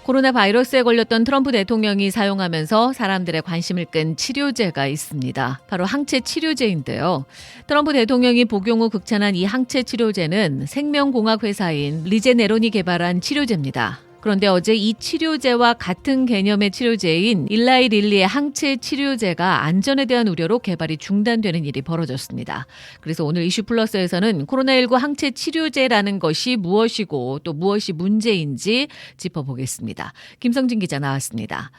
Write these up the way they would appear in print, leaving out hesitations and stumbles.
코로나 바이러스에 걸렸던 트럼프 대통령이 사용하면서 사람들의 관심을 끈 치료제가 있습니다. 바로 항체 치료제인데요. 트럼프 대통령이 복용 후 극찬한 이 항체 치료제는 생명공학 회사인 리제네론이 개발한 치료제입니다. 그런데 어제 이 치료제와 같은 개념의 치료제인 일라이 릴리의 항체 치료제가 안전에 대한 우려로 개발이 중단되는 일이 벌어졌습니다. 그래서 오늘 이슈 플러스에서는 코로나19 항체 치료제라는 것이 무엇이고 또 무엇이 문제인지 짚어보겠습니다. 김성진 기자 나왔습니다.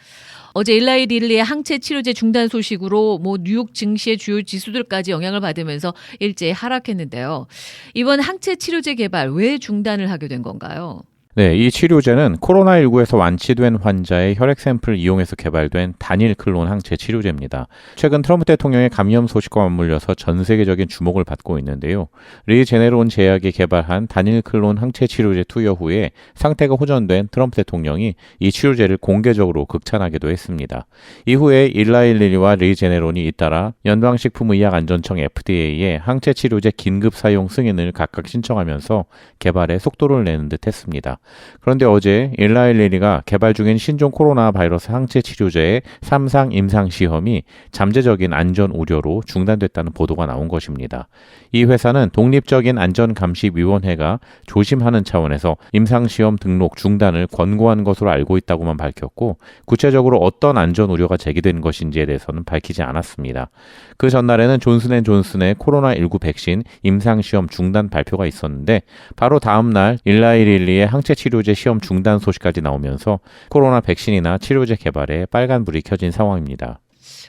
어제 일라이 릴리의 항체 치료제 중단 소식으로 뉴욕 증시의 주요 지수들까지 영향을 받으면서 일제히 하락했는데요. 이번 항체 치료제 개발 왜 중단을 하게 된 건가요? 네, 이 치료제는 코로나19에서 완치된 환자의 혈액 샘플을 이용해서 개발된 단일 클론 항체 치료제입니다. 최근 트럼프 대통령의 감염 소식과 맞물려서 전 세계적인 주목을 받고 있는데요. 리제네론 제약이 개발한 단일 클론 항체 치료제 투여 후에 상태가 호전된 트럼프 대통령이 이 치료제를 공개적으로 극찬하기도 했습니다. 이후에 일라이 릴리와 리제네론이 잇따라 연방식품의약안전청 FDA에 항체 치료제 긴급 사용 승인을 각각 신청하면서 개발에 속도를 내는 듯 했습니다. 그런데 어제 일라이 릴리가 개발 중인 신종 코로나 바이러스 항체 치료제의 3상 임상 시험이 잠재적인 안전 우려로 중단됐다는 보도가 나온 것입니다. 이 회사는 독립적인 안전감시위원회가 조심하는 차원에서 임상시험 등록 중단을 권고한 것으로 알고 있다고만 밝혔고 구체적으로 어떤 안전 우려가 제기된 것인지에 대해서는 밝히지 않았습니다. 그 전날에는 존슨앤존슨의 코로나19 백신 임상시험 중단 발표가 있었는데 바로 다음 날 일라이 릴리의 항체 치료제 시험 중단 소식까지 나오면서 코로나 백신이나 치료제 개발에 빨간불이 켜진 상황입니다.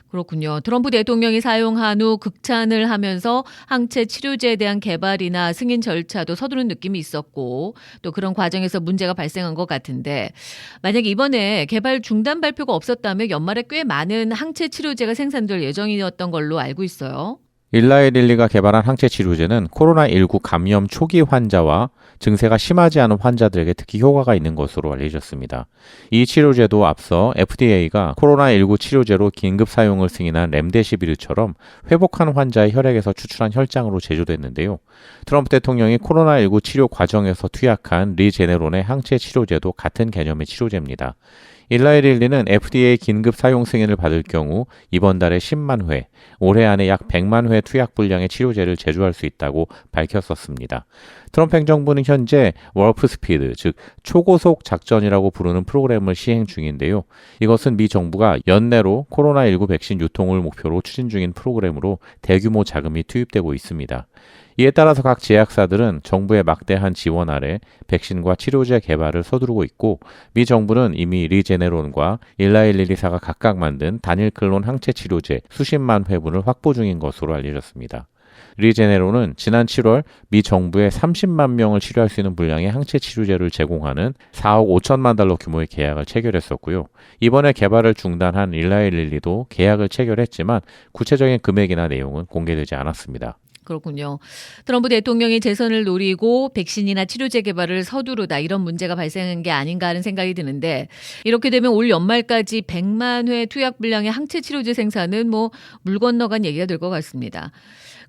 그렇군요. 트럼프 대통령이 사용한 후 극찬을 하면서 항체 치료제에 대한 개발이나 승인 절차도 서두른 느낌이 있었고 또 그런 과정에서 문제가 발생한 것 같은데 만약 이번에 개발 중단 발표가 없었다면 연말에 꽤 많은 항체 치료제가 생산될 예정이었던 걸로 알고 있어요. 일라이 릴리가 개발한 항체 치료제는 코로나19 감염 초기 환자와 증세가 심하지 않은 환자들에게 특히 효과가 있는 것으로 알려졌습니다. 이 치료제도 앞서 FDA가 코로나19 치료제로 긴급 사용을 승인한 렘데시비르처럼 회복한 환자의 혈액에서 추출한 혈장으로 제조됐는데요. 트럼프 대통령이 코로나19 치료 과정에서 투약한 리제네론의 항체 치료제도 같은 개념의 치료제입니다. 일라이 릴리는 FDA 긴급 사용 승인을 받을 경우 이번 달에 10만 회, 올해 안에 약 100만 회 투약 분량의 치료제를 제조할 수 있다고 밝혔었습니다. 트럼프 행정부는 현재 워프 스피드, 즉 초고속 작전이라고 부르는 프로그램을 시행 중인데요. 이것은 미 정부가 연내로 코로나19 백신 유통을 목표로 추진 중인 프로그램으로 대규모 자금이 투입되고 있습니다. 이에 따라서 각 제약사들은 정부의 막대한 지원 아래 백신과 치료제 개발을 서두르고 있고 미 정부는 이미 리제네론과 일라이 릴리사가 각각 만든 단일 클론 항체 치료제 수십만 회분을 확보 중인 것으로 알려졌습니다. 리제네론은 지난 7월 미 정부에 30만 명을 치료할 수 있는 분량의 항체 치료제를 제공하는 4억 5천만 달러 규모의 계약을 체결했었고요. 이번에 개발을 중단한 일라이 릴리도 계약을 체결했지만 구체적인 금액이나 내용은 공개되지 않았습니다. 그렇군요. 트럼프 대통령이 재선을 노리고 백신이나 치료제 개발을 서두르다 이런 문제가 발생한 게 아닌가 하는 생각이 드는데 이렇게 되면 올 연말까지 100만 회 투약 분량의 항체 치료제 생산은 물 건너간 얘기가 될 것 같습니다.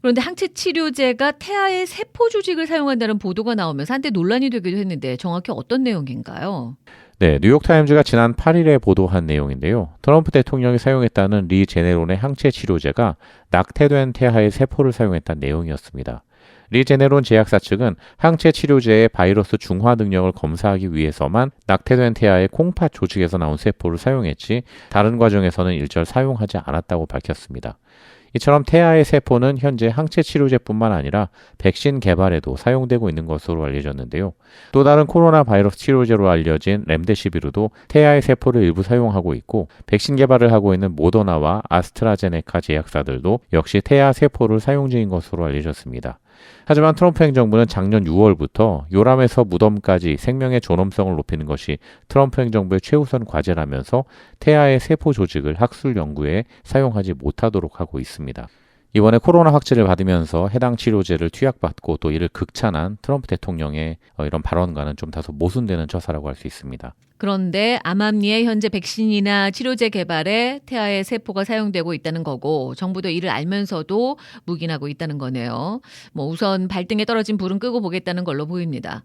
그런데 항체 치료제가 태아의 세포 조직을 사용한다는 보도가 나오면서 한때 논란이 되기도 했는데 정확히 어떤 내용인가요? 네, 뉴욕타임즈가 지난 8일에 보도한 내용인데요. 트럼프 대통령이 사용했다는 리제네론의 항체 치료제가 낙태된 태아의 세포를 사용했다는 내용이었습니다. 리제네론 제약사 측은 항체 치료제의 바이러스 중화 능력을 검사하기 위해서만 낙태된 태아의 콩팥 조직에서 나온 세포를 사용했지 다른 과정에서는 일절 사용하지 않았다고 밝혔습니다. 이처럼 태아의 세포는 현재 항체 치료제뿐만 아니라 백신 개발에도 사용되고 있는 것으로 알려졌는데요. 또 다른 코로나 바이러스 치료제로 알려진 렘데시비르도 태아의 세포를 일부 사용하고 있고 백신 개발을 하고 있는 모더나와 아스트라제네카 제약사들도 역시 태아 세포를 사용 중인 것으로 알려졌습니다. 하지만 트럼프 행정부는 작년 6월부터 요람에서 무덤까지 생명의 존엄성을 높이는 것이 트럼프 행정부의 최우선 과제라면서 태아의 세포 조직을 학술 연구에 사용하지 못하도록 하고 있습니다. 이번에 코로나 확진을 받으면서 해당 치료제를 투약받고 또 이를 극찬한 트럼프 대통령의 이런 발언과는 좀 다소 모순되는 처사라고 할 수 있습니다. 그런데 암암리에 현재 백신이나 치료제 개발에 태아의 세포가 사용되고 있다는 거고 정부도 이를 알면서도 묵인하고 있다는 거네요. 우선 발등에 떨어진 불은 끄고 보겠다는 걸로 보입니다.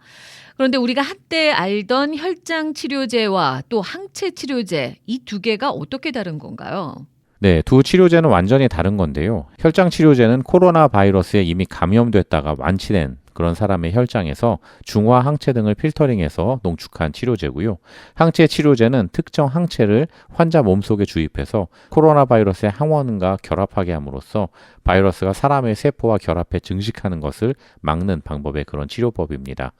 그런데 우리가 한때 알던 혈장 치료제와 또 항체 치료제 이 두 개가 어떻게 다른 건가요? 네, 두 치료제는 완전히 다른 건데요. 혈장 치료제는 코로나 바이러스에 이미 감염됐다가 완치된 그런 사람의 혈장에서 중화 항체 등을 필터링해서 농축한 치료제고요. 항체 치료제는 특정 항체를 환자 몸속에 주입해서 코로나 바이러스의 항원과 결합하게 함으로써 바이러스가 사람의 세포와 결합해 증식하는 것을 막는 방법의 그런 치료법입니다.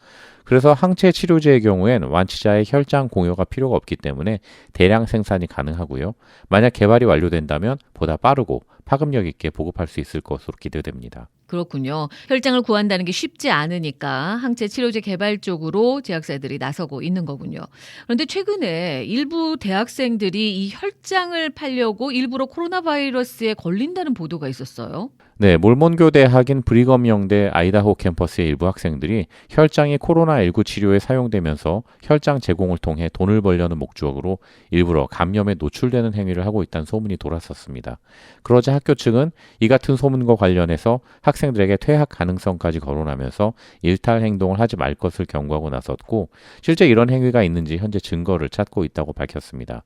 그래서 항체 치료제의 경우엔 완치자의 혈장 공여가 필요가 없기 때문에 대량 생산이 가능하고요. 만약 개발이 완료된다면 보다 빠르고 파급력 있게 보급할 수 있을 것으로 기대됩니다. 그렇군요. 혈장을 구한다는 게 쉽지 않으니까 항체 치료제 개발 쪽으로 제약사들이 나서고 있는 거군요. 그런데 최근에 일부 대학생들이 이 혈장을 팔려고 일부러 코로나 바이러스에 걸린다는 보도가 있었어요. 네, 몰몬교 대학인 브리검 영대 아이다호 캠퍼스의 일부 학생들이 혈장이 코로나19 치료에 사용되면서 혈장 제공을 통해 돈을 벌려는 목적으로 일부러 감염에 노출되는 행위를 하고 있다는 소문이 돌았었습니다. 그러자 학교 측은 이 같은 소문과 관련해서 학생들에게 퇴학 가능성까지 거론하면서 일탈 행동을 하지 말 것을 경고하고 나섰고 실제 이런 행위가 있는지 현재 증거를 찾고 있다고 밝혔습니다.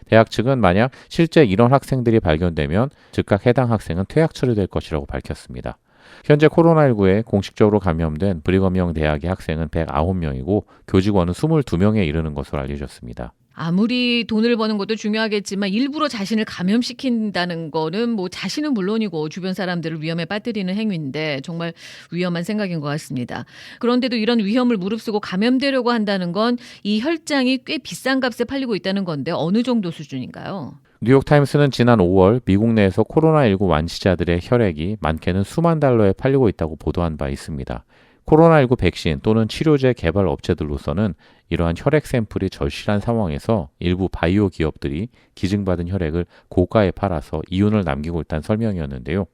대학 측은 만약 실제 이런 학생들이 발견되면 즉각 해당 학생은 퇴학 처리될 것이라고 밝혔습니다. 현재 코로나19에 공식적으로 감염된 브리검영 대학의 학생은 109명이고 교직원은 22명에 이르는 것으로 알려졌습니다. 아무리 돈을 버는 것도 중요하겠지만 일부러 자신을 감염시킨다는 거는 자신은 물론이고 주변 사람들을 위험에 빠뜨리는 행위인데 정말 위험한 생각인 것 같습니다. 그런데도 이런 위험을 무릅쓰고 감염되려고 한다는 건 이 혈장이 꽤 비싼 값에 팔리고 있다는 건데 어느 정도 수준인가요? 뉴욕타임스는 지난 5월 미국 내에서 코로나19 완치자들의 혈액이 많게는 수만 달러에 팔리고 있다고 보도한 바 있습니다. 코로나19 백신 또는 치료제 개발 업체들로서는 이러한 혈액 샘플이 절실한 상황에서 일부 바이오 기업들이 기증받은 혈액을 고가에 팔아서 이윤을 남기고 있다는 설명이었는데요.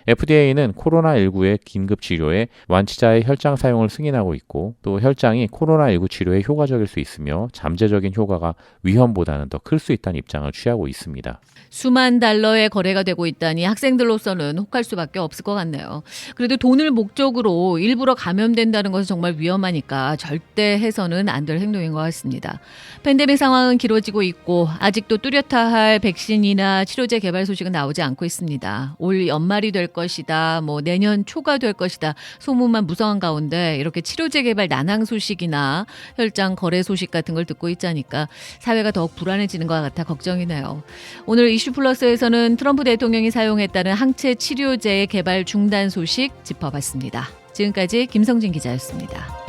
FDA는 코로나19의 긴급 치료에 완치자의 혈장 사용을 승인하고 있고 또 혈장이 코로나19 치료에 효과적일 수 있으며 잠재적인 효과가 위험보다는 더 클 수 있다는 입장을 취하고 있습니다. 수만 달러의 거래가 되고 있다니 학생들로서는 혹할 수밖에 없을 것 같네요. 그래도 돈을 목적으로 일부러 감염된다는 것은 정말 위험하니까 절대 해서는 안 될 행동인 것 같습니다. 팬데믹 상황은 길어지고 있고 아직도 뚜렷할 할 백신이나 치료제 개발 소식은 나오지 않고 있습니다. 올 연말이 될 것이다, 내년 초가 될 것이다 소문만 무성한 가운데 이렇게 치료제 개발 난항 소식이나 혈장 거래 소식 같은 걸 듣고 있자니까 사회가 더욱 불안해지는 것 같아 걱정이네요. 오늘 이슈 플러스에서는 트럼프 대통령이 사용했다는 항체 치료제의 개발 중단 소식 짚어봤습니다. 지금까지 김성진 기자였습니다.